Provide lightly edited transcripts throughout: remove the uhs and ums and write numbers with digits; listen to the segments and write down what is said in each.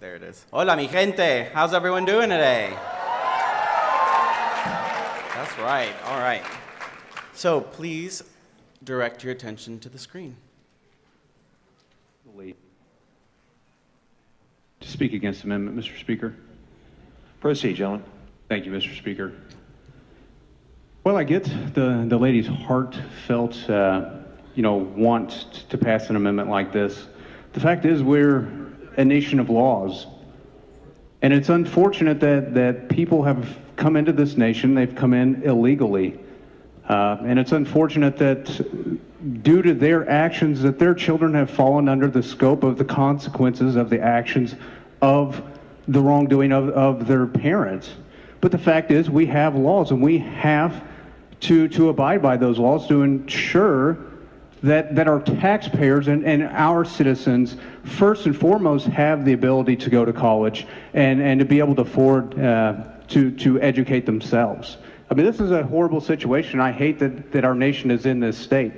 There it is. Hola, mi gente. How's everyone doing today? That's right. All right. So please direct your attention to the screen. To speak against the amendment, Mr. Speaker. Proceed, gentlemen. Thank you, Mr. Speaker. Well, I get the lady's heartfelt, want to pass an amendment like this. The fact is, we're a nation of laws. And it's unfortunate that people have come into this nation, they've come in illegally. And it's unfortunate that due to their actions, that their children have fallen under the scope of the consequences of the actions of the wrongdoing of their parents. But the fact is, we have laws, and we have to abide by those laws to ensure that our taxpayers and our citizens, first and foremost, have the ability to go to college and to be able to afford to educate themselves. I mean, this is a horrible situation. I hate that our nation is in this state.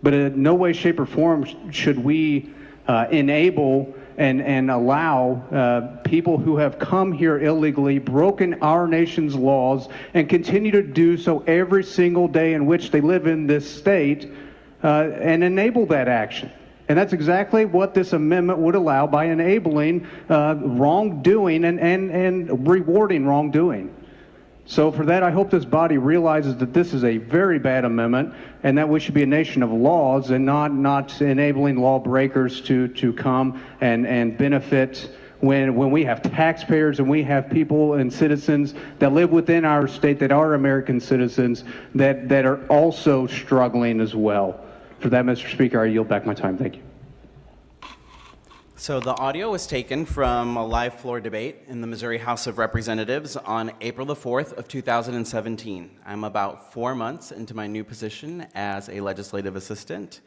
But in no way, shape, or form should we enable and allow people who have come here illegally, broken our nation's laws, and continue to do so every single day in which they live in this state, and enable that action. And that's exactly what this amendment would allow by enabling wrongdoing and rewarding wrongdoing. So for that, I hope this body realizes that this is a very bad amendment and that we should be a nation of laws and not enabling lawbreakers to come and benefit when we have taxpayers and we have people and citizens that live within our state that are American citizens that are also struggling as well. For that, Mr. Speaker, I yield back my time. Thank you. So the audio was taken from a live floor debate in the Missouri House of Representatives on April the 4th of 2017. I'm about 4 months into my new position as a legislative assistant,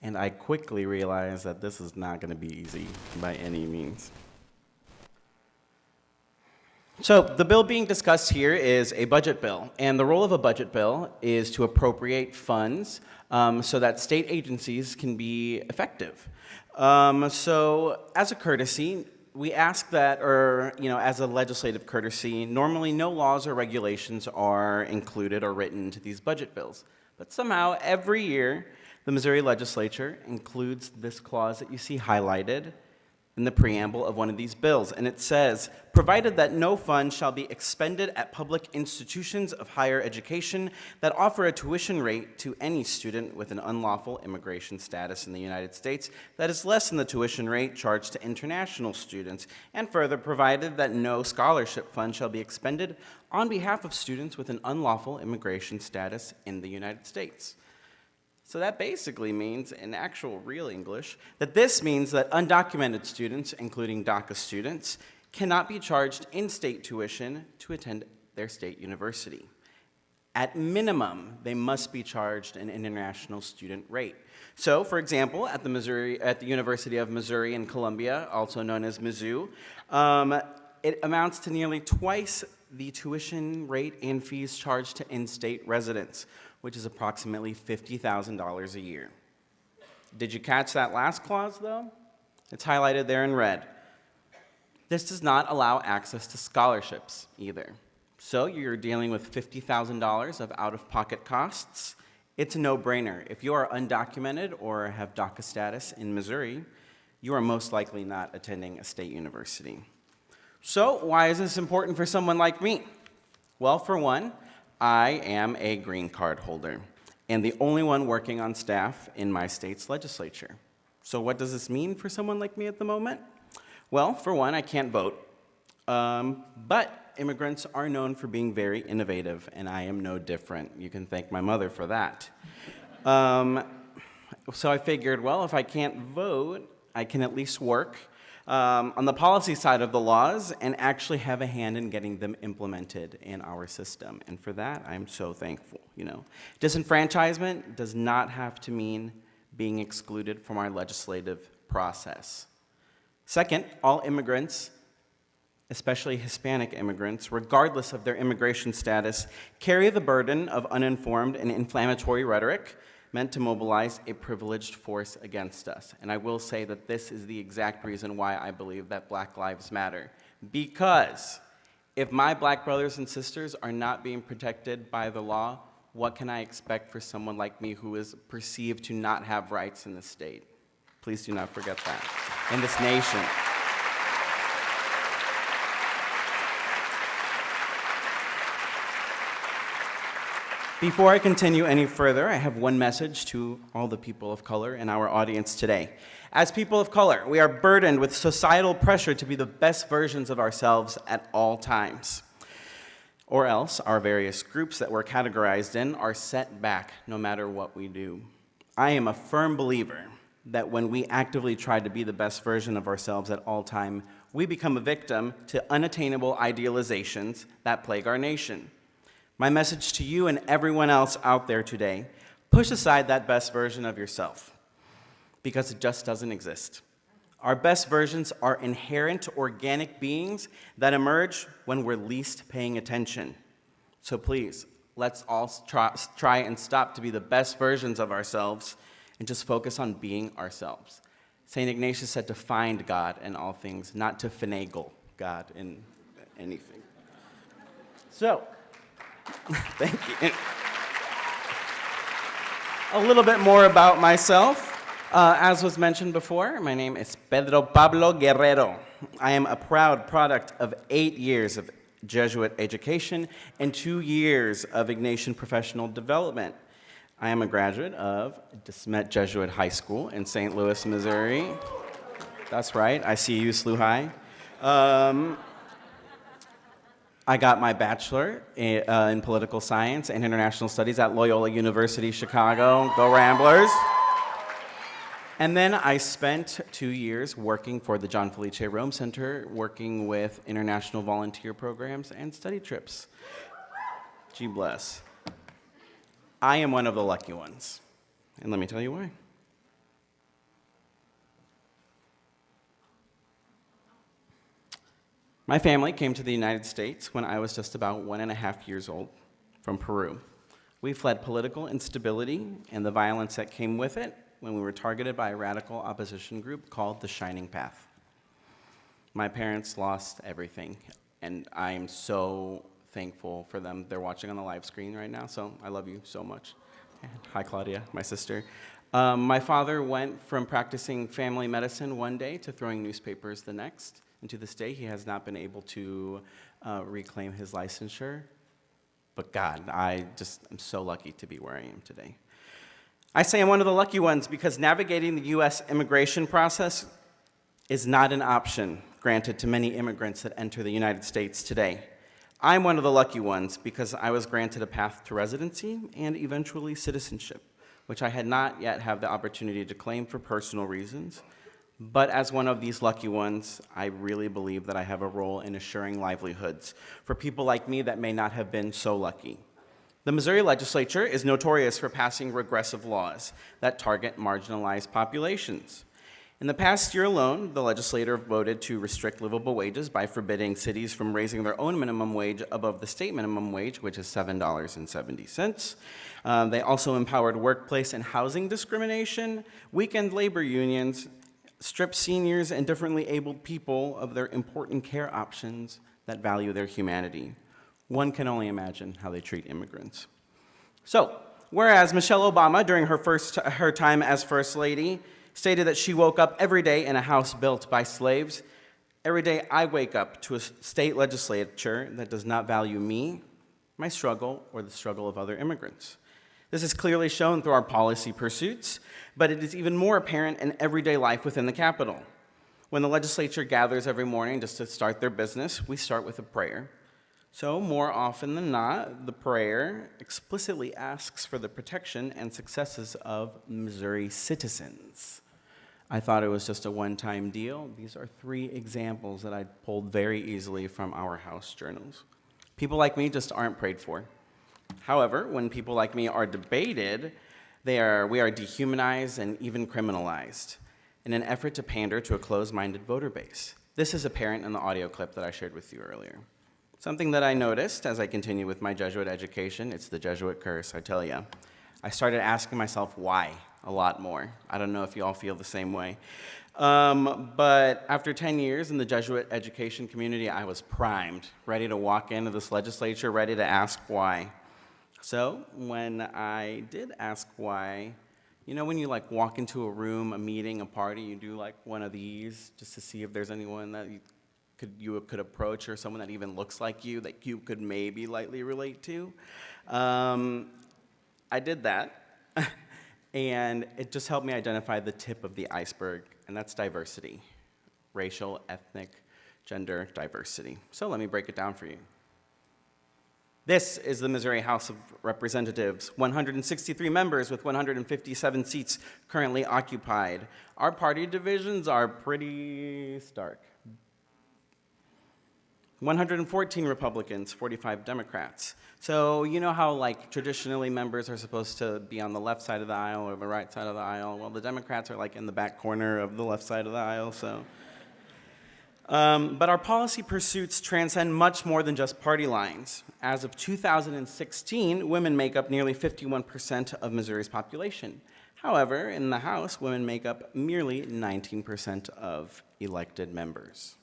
and I quickly realized that this is not going to be easy by any means. So the bill being discussed here is a budget bill, and the role of a budget bill is to appropriate funds so that state agencies can be effective. So as a courtesy, we ask that, or as a legislative courtesy, normally no laws or regulations are included or written into these budget bills. But somehow every year the Missouri legislature includes this clause that you see highlighted in the preamble of one of these bills, and it says, provided that no fund shall be expended at public institutions of higher education that offer a tuition rate to any student with an unlawful immigration status in the United States that is less than the tuition rate charged to international students, and further provided that no scholarship fund shall be expended on behalf of students with an unlawful immigration status in the United States. So that basically means, in actual real English, that this means that undocumented students, including DACA students, cannot be charged in-state tuition to attend their state university. At minimum, they must be charged an international student rate. So, for example, at the University of Missouri in Columbia, also known as Mizzou, it amounts to nearly twice the tuition rate and fees charged to in-state residents, which is approximately $50,000 a year. Did you catch that last clause, though? It's highlighted there in red. This does not allow access to scholarships either. So you're dealing with $50,000 of out-of-pocket costs. It's a no-brainer. If you are undocumented or have DACA status in Missouri, you are most likely not attending a state university. So why is this important for someone like me? Well, for one, I am a green card holder and the only one working on staff in my state's legislature. So what does this mean for someone like me at the moment? Well, for one, I can't vote, but immigrants are known for being very innovative, and I am no different. You can thank my mother for that. So I figured, well, if I can't vote, I can at least work on the policy side of the laws and actually have a hand in getting them implemented in our system. And for that, I'm so thankful. Disenfranchisement does not have to mean being excluded from our legislative process. Second, all immigrants, especially Hispanic immigrants, regardless of their immigration status, carry the burden of uninformed and inflammatory rhetoric meant to mobilize a privileged force against us. And I will say that this is the exact reason why I believe that Black Lives Matter. Because if my black brothers and sisters are not being protected by the law, what can I expect for someone like me who is perceived to not have rights in the state? Please do not forget that. In this nation. Before I continue any further, I have one message to all the people of color in our audience today. As people of color, we are burdened with societal pressure to be the best versions of ourselves at all times. Or else, our various groups that we're categorized in are set back no matter what we do. I am a firm believer that when we actively try to be the best version of ourselves at all time, we become a victim to unattainable idealizations that plague our nation. My message to you and everyone else out there today, push aside that best version of yourself, because it just doesn't exist. Our best versions are inherent organic beings that emerge when we're least paying attention. So please, let's all try and stop to be the best versions of ourselves and just focus on being ourselves. St. Ignatius said to find God in all things, not to finagle God in anything. So, thank you. A little bit more about myself. As was mentioned before, my name is Pedro Pablo Guerrero. I am a proud product of 8 years of Jesuit education and 2 years of Ignatian professional development. I am a graduate of DeSmet Jesuit High School in St. Louis, Missouri. That's right, I see you, SLU High. I got my bachelor in political science and international studies at Loyola University, Chicago. Go Ramblers. And then I spent 2 years working for the John Felice Rome Center, working with international volunteer programs and study trips. Gee bless. I am one of the lucky ones, and let me tell you why. My family came to the United States when I was just about 1.5 years old from Peru. We fled political instability and the violence that came with it when we were targeted by a radical opposition group called the Shining Path. My parents lost everything, and I am so thankful for them. They're watching on the live screen right now, so I love you so much. Hi, Claudia, my sister. My father went from practicing family medicine one day to throwing newspapers the next, and to this day, he has not been able to reclaim his licensure. But God, I'm so lucky to be where I am today. I say I'm one of the lucky ones because navigating the U.S. immigration process is not an option granted to many immigrants that enter the United States today. I'm one of the lucky ones because I was granted a path to residency and eventually citizenship, which I had not yet had the opportunity to claim for personal reasons. But as one of these lucky ones, I really believe that I have a role in assuring livelihoods for people like me that may not have been so lucky. The Missouri legislature is notorious for passing regressive laws that target marginalized populations. In the past year alone, the legislature voted to restrict livable wages by forbidding cities from raising their own minimum wage above the state minimum wage, which is $7.70. They also empowered workplace and housing discrimination, weakened labor unions, stripped seniors and differently abled people of their important care options that value their humanity. One can only imagine how they treat immigrants. So, whereas Michelle Obama, during her time as First Lady, stated that she woke up every day in a house built by slaves, every day I wake up to a state legislature that does not value me, my struggle, or the struggle of other immigrants. This is clearly shown through our policy pursuits, but it is even more apparent in everyday life within the Capitol. When the legislature gathers every morning just to start their business, we start with a prayer. So, more often than not, the prayer explicitly asks for the protection and successes of Missouri citizens. I thought it was just a one-time deal. These are 3 examples that I pulled very easily from our house journals. People like me just aren't prayed for. However, when people like me are debated, we are dehumanized and even criminalized in an effort to pander to a closed-minded voter base. This is apparent in the audio clip that I shared with you earlier. Something that I noticed as I continue with my Jesuit education, it's the Jesuit Curse, I tell ya. I started asking myself why a lot more. I don't know if you all feel the same way. But after 10 years in the Jesuit education community, I was primed, ready to walk into this legislature, ready to ask why. So when I did ask why, you know when you like walk into a room, a meeting, a party, you do like one of these just to see if there's anyone that you could approach or someone that even looks like you that you could maybe lightly relate to. I did that, and it just helped me identify the tip of the iceberg, and that's diversity. Racial, ethnic, gender diversity. So let me break it down for you. This is the Missouri House of Representatives, 163 members with 157 seats currently occupied. Our party divisions are pretty stark. 114 Republicans, 45 Democrats. So you know how like traditionally members are supposed to be on the left side of the aisle or the right side of the aisle? Well, the Democrats are like in the back corner of the left side of the aisle, so. But our policy pursuits transcend much more than just party lines. As of 2016, women make up nearly 51% of Missouri's population. However, in the House, women make up merely 19% of elected members.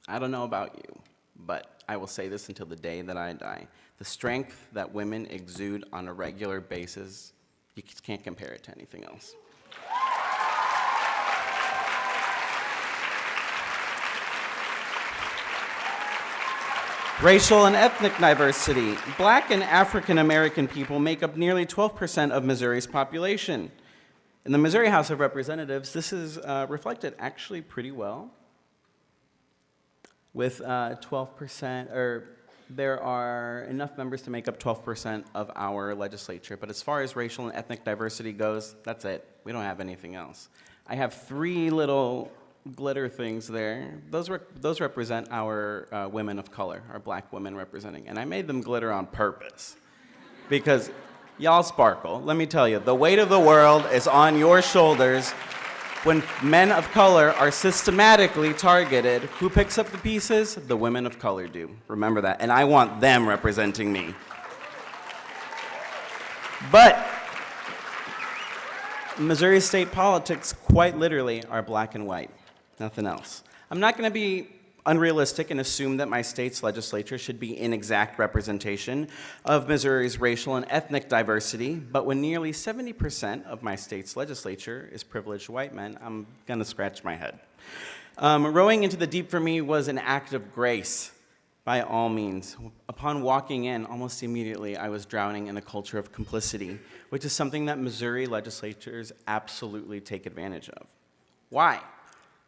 I don't know about you, but I will say this until the day that I die. The strength that women exude on a regular basis, you just can't compare it to anything else. Racial and ethnic diversity. Black and African American people make up nearly 12% of Missouri's population. In the Missouri House of Representatives, this is reflected actually pretty well. With 12%, or there are enough members to make up 12% of our legislature. But as far as racial and ethnic diversity goes, that's it. We don't have anything else. I have 3 little glitter things there. Those represent our women of color, our black women representing. And I made them glitter on purpose because y'all sparkle. Let me tell you, the weight of the world is on your shoulders. When men of color are systematically targeted, who picks up the pieces? The women of color do. Remember that. And I want them representing me. But Missouri state politics, quite literally, are black and white. Nothing else. I'm not going to be unrealistic and assume that my state's legislature should be in exact representation of Missouri's racial and ethnic diversity, but when nearly 70% of my state's legislature is privileged white men, I'm gonna scratch my head. Rowing into the deep for me was an act of grace, by all means. Upon walking in, almost immediately, I was drowning in a culture of complicity, which is something that Missouri legislatures absolutely take advantage of. Why?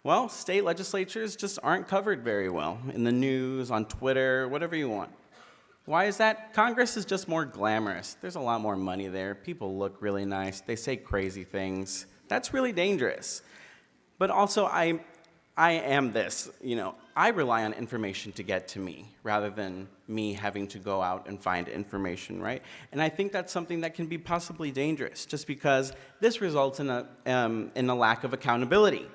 Well, state legislatures just aren't covered very well in the news, on Twitter, whatever you want. Why is that? Congress is just more glamorous. There's a lot more money there. People look really nice. They say crazy things. That's really dangerous. But also, I am this, I rely on information to get to me rather than me having to go out and find information, right? And I think that's something that can be possibly dangerous just because this results in a lack of accountability.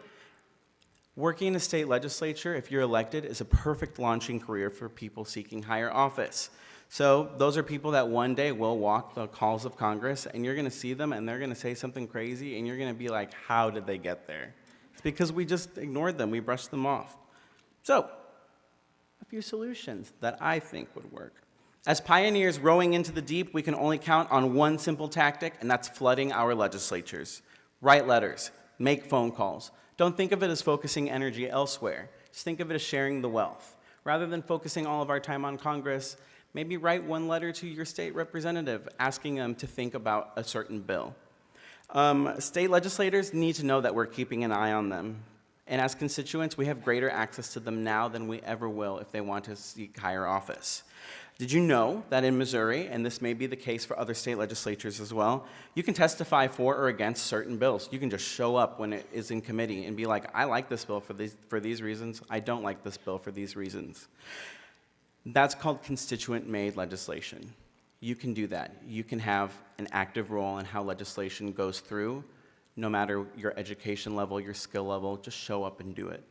Working in a state legislature, if you're elected, is a perfect launching career for people seeking higher office. So those are people that one day will walk the halls of Congress, and you're going to see them, and they're going to say something crazy, and you're going to be like, how did they get there? It's because we just ignored them. We brushed them off. So, a few solutions that I think would work. As pioneers rowing into the deep, we can only count on one simple tactic, and that's flooding our legislatures. Write letters. Make phone calls. Don't think of it as focusing energy elsewhere. Just think of it as sharing the wealth. Rather than focusing all of our time on Congress, maybe write one letter to your state representative asking them to think about a certain bill. State legislators need to know that we're keeping an eye on them. And as constituents, we have greater access to them now than we ever will if they want to seek higher office. Did you know that in Missouri, and this may be the case for other state legislatures as well, you can testify for or against certain bills. You can just show up when it is in committee and be like, I like this bill for these reasons. I don't like this bill for these reasons. That's called constituent-made legislation. You can do that. You can have an active role in how legislation goes through, no matter your education level, your skill level, just show up and do it.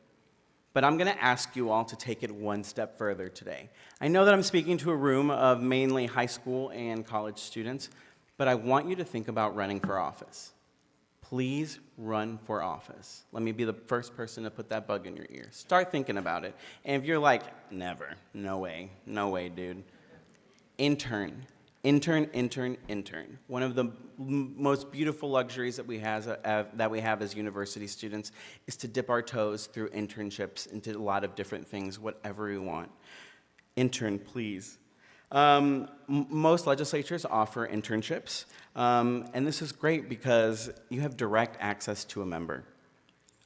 But I'm going to ask you all to take it one step further today. I know that I'm speaking to a room of mainly high school and college students, but I want you to think about running for office. Please run for office. Let me be the first person to put that bug in your ear. Start thinking about it. And if you're like, never, no way, dude. Intern. One of the most beautiful luxuries that we have as university students is to dip our toes through internships into a lot of different things, whatever we want. Intern, please. Most legislatures offer internships, and this is great because you have direct access to a member.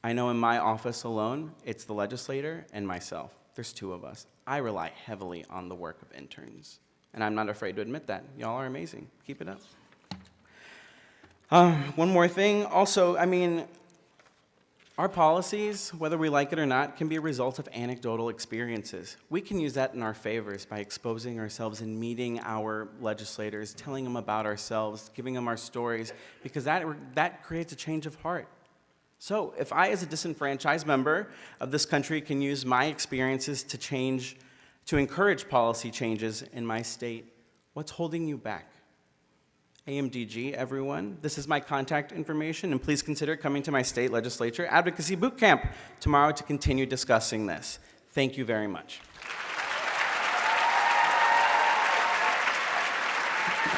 I know in my office alone, it's the legislator and myself. There's two of us. I rely heavily on the work of interns, and I'm not afraid to admit that. Y'all are amazing. Keep it up. One more thing. Also, our policies, whether we like it or not, can be a result of anecdotal experiences. We can use that in our favors by exposing ourselves and meeting our legislators, telling them about ourselves, giving them our stories, because that creates a change of heart. So if I, as a disenfranchised member of this country, can use my experiences to encourage policy changes in my state, what's holding you back? AMDG, everyone. This is my contact information, and please consider coming to my state legislature advocacy boot camp tomorrow to continue discussing this. Thank you very much.